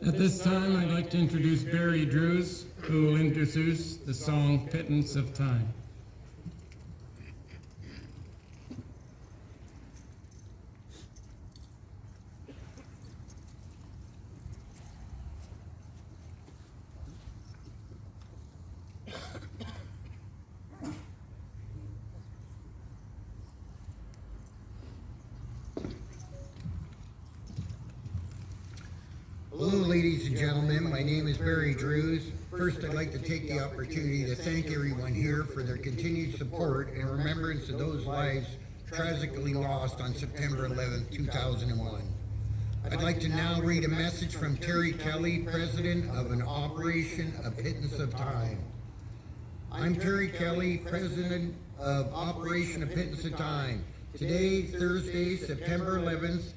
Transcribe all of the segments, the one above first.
At this time, I'd like to introduce Barry Drews, who will introduce the song Pittance of Time. Hello, ladies and gentlemen. My name is Barry Drews. First, I'd like to take the opportunity to thank everyone here for their continued support and remembrance of those lives tragically lost on September 11, 2001. I'd like to now read a message from Terry Kelly, President of an Operation A Pittance of Time. I'm Terry Kelly, President of Operation A Pittance of Time. Today, Thursday, September 11th,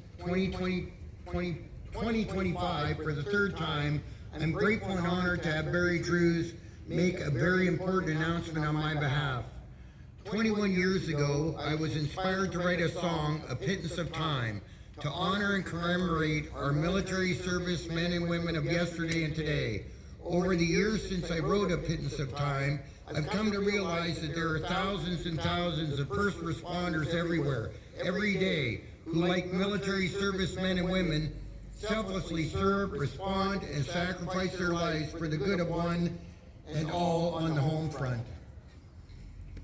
2025, for the third time, I'm grateful and honored to have Barry Drews make a very important announcement on my behalf. 21 years ago, I was inspired to write a song, A Pittance of Time, to honor and commemorate our military service men and women of yesterday and today. Over the years since I wrote A Pittance of Time, I've come to realize that there are thousands and thousands of first responders everywhere, every day, who, like military service men and women, selflessly serve, respond, and sacrifice their lives for the good of one and all on the home front.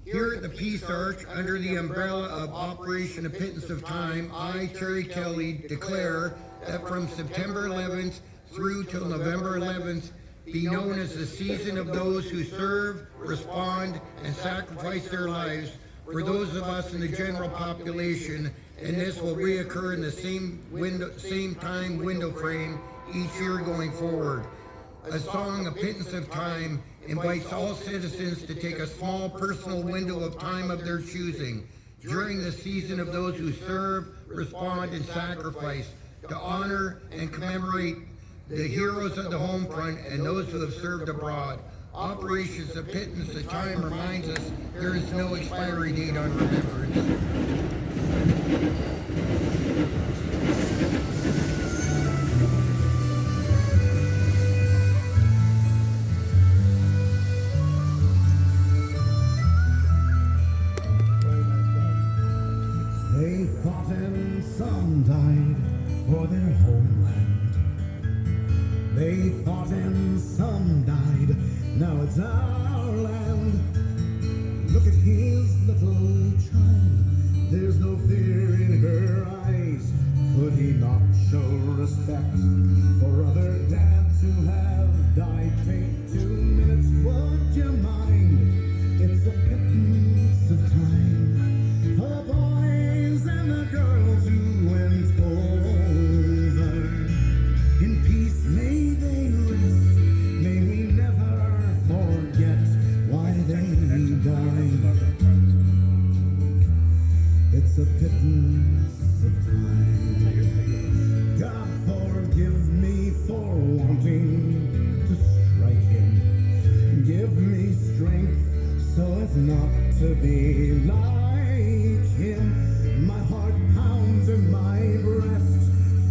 Here at the Peace Arch, under the umbrella of Operation A Pittance of Time, I, Terry Kelly, declare that from September 11th through till November 11th be known as the season of those who serve, respond, and sacrifice their lives for those of us in the general population, and this will reoccur in the same time window frame each year going forward. A song, A Pittance of Time, invites all citizens to take a small personal window of time of their choosing during the season of those who serve, respond, and sacrifice to honor and commemorate the heroes of the home front and those who have served abroad. Operations A Pittance of Time reminds us there is no expiry date on remembrance. They fought and some died for their homeland. They fought and some died, now it's our land. Look at his little child, there's no fear in her eyes. Could he not show respect for other dads who have died? Take 2 minutes, would you mind? It's a pittance of time for the boys and the girls who went over. In peace may they rest, may we never forget why they died. It's a pittance of time. God forgive me for wanting to strike him. Give me strength so as not to be like him. My heart pounds in my breast,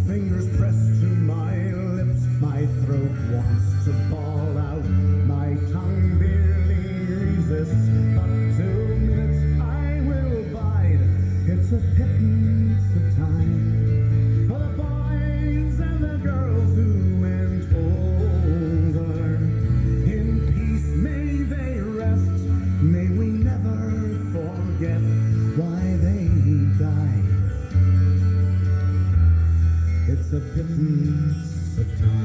fingers pressed to my lips. My throat wants to bawl out, my tongue barely resists. But 2 minutes I will bide. It's a pittance of time for the boys and the girls who went over. In peace may they rest, may we never forget why they died. It's a pittance of time.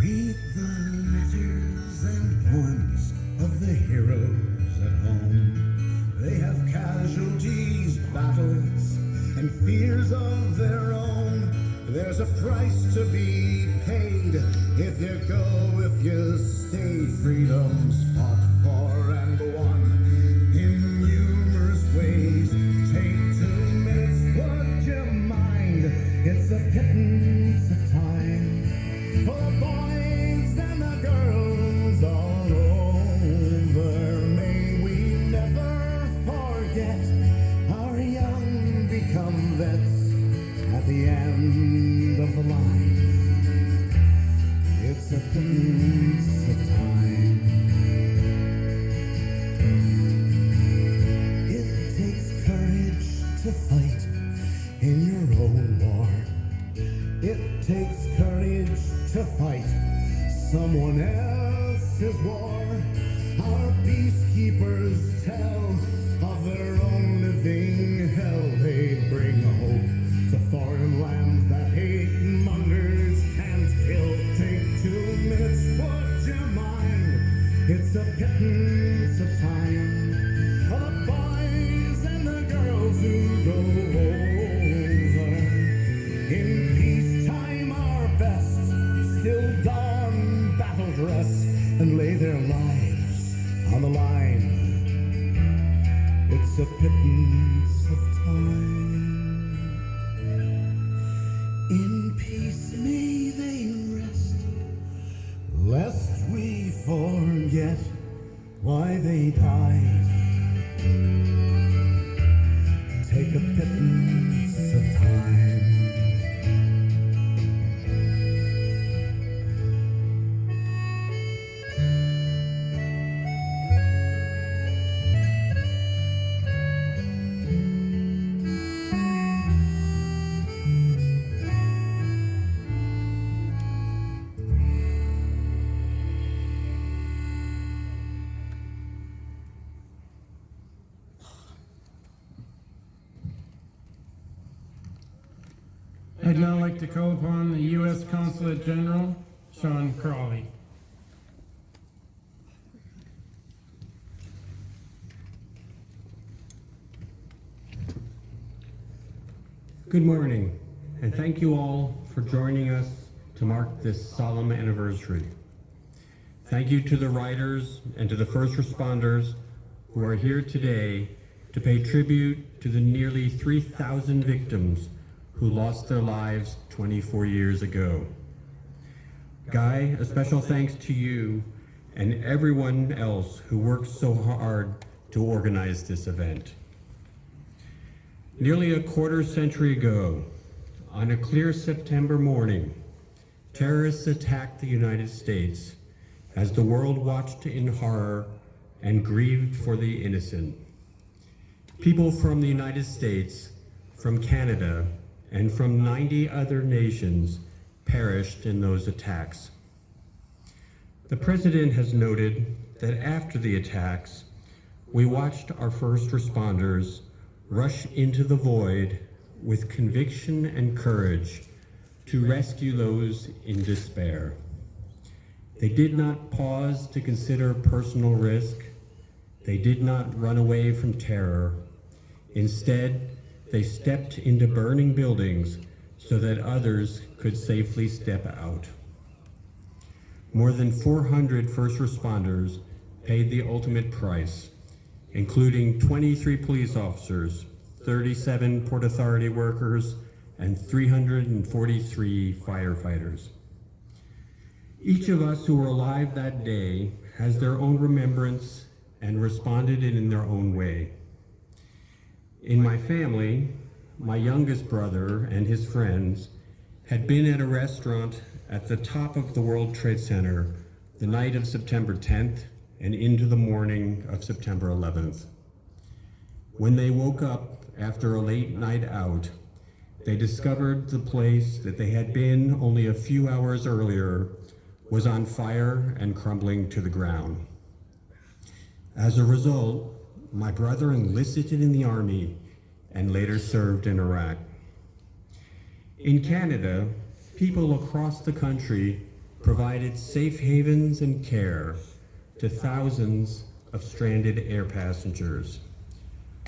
Read the letters and poems of the heroes at home. They have casualties, battles, and fears of their own. There's a price to be paid if you go, if you stay. Freedom's fought for and is war. Our peacekeepers tell of their own living hell. They bring hope to foreign lands that hate mongers can't kill. Take 2 minutes, put your mind. It's a pittance of time for the boys and the girls who go over. In peacetime, our best still don battle dress and lay their lives on the line. It's a pittance of time. In peace may they rest, lest we forget why they died. Take a pittance of time. I'd now like to call upon the U.S. Consulate General, Sean Crawley. Good morning, and thank you all for joining us to mark this solemn anniversary. Thank you to the writers and to the first responders who are here today to pay tribute to the nearly 3,000 victims who lost their lives 24 years ago. Guy, a special thanks to you and everyone else who worked so hard to organize this event. Nearly a quarter century ago, on a clear September morning, terrorists attacked the United States as the world watched in horror and grieved for the innocent. People from the United States, from Canada, and from 90 other nations perished in those attacks. The President has noted that after the attacks, we watched our first responders rush into the void with conviction and courage to rescue those in despair. They did not pause to consider personal risk. They did not run away from terror. Instead, they stepped into burning buildings so that others could safely step out. More than 400 first responders paid the ultimate price, including 23 police officers, 37 Port Authority workers, and 343 firefighters. Each of us who were alive that day has their own remembrance and responded in their own way. In my family, my youngest brother and his friends had been at a restaurant at the top of the World Trade Center the night of September 10th and into the morning of September 11th. When they woke up after a late night out, they discovered the place that they had been only a few hours earlier was on fire and crumbling to the ground. As a result, my brother enlisted in the Army and later served in Iraq. In Canada, people across the country provided safe havens and care to thousands of stranded air passengers.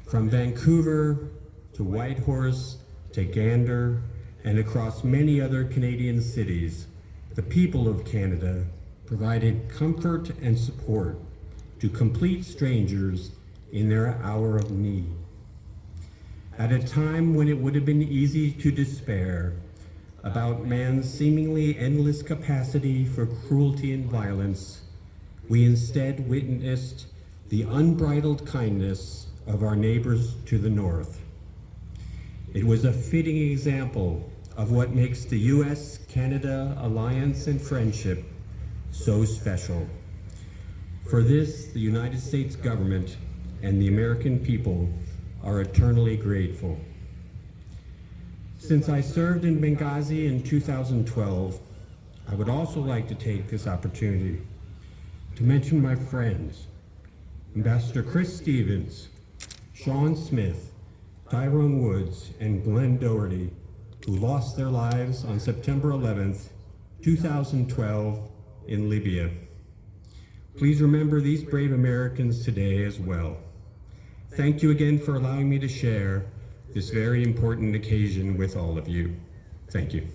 From Vancouver to Whitehorse to Gander and across many other Canadian cities, the people of Canada provided comfort and support to complete strangers in their hour of need. At a time when it would have been easy to despair about man's seemingly endless capacity for cruelty and violence, we instead witnessed the unbridled kindness of our neighbors to the north. It was a fitting example of what makes the U.S.-Canada alliance and friendship so special. For this, the United States government and the American people are eternally grateful. Since I served in Benghazi in 2012, I would also like to take this opportunity to mention my friends, Ambassador Chris Stevens, Sean Smith, Tyrone Woods, and Glenn Doherty, who lost their lives on September 11th, 2012 in Libya. Please remember these brave Americans today as well. Thank you again for allowing me to share this very important occasion with all of you. Thank you.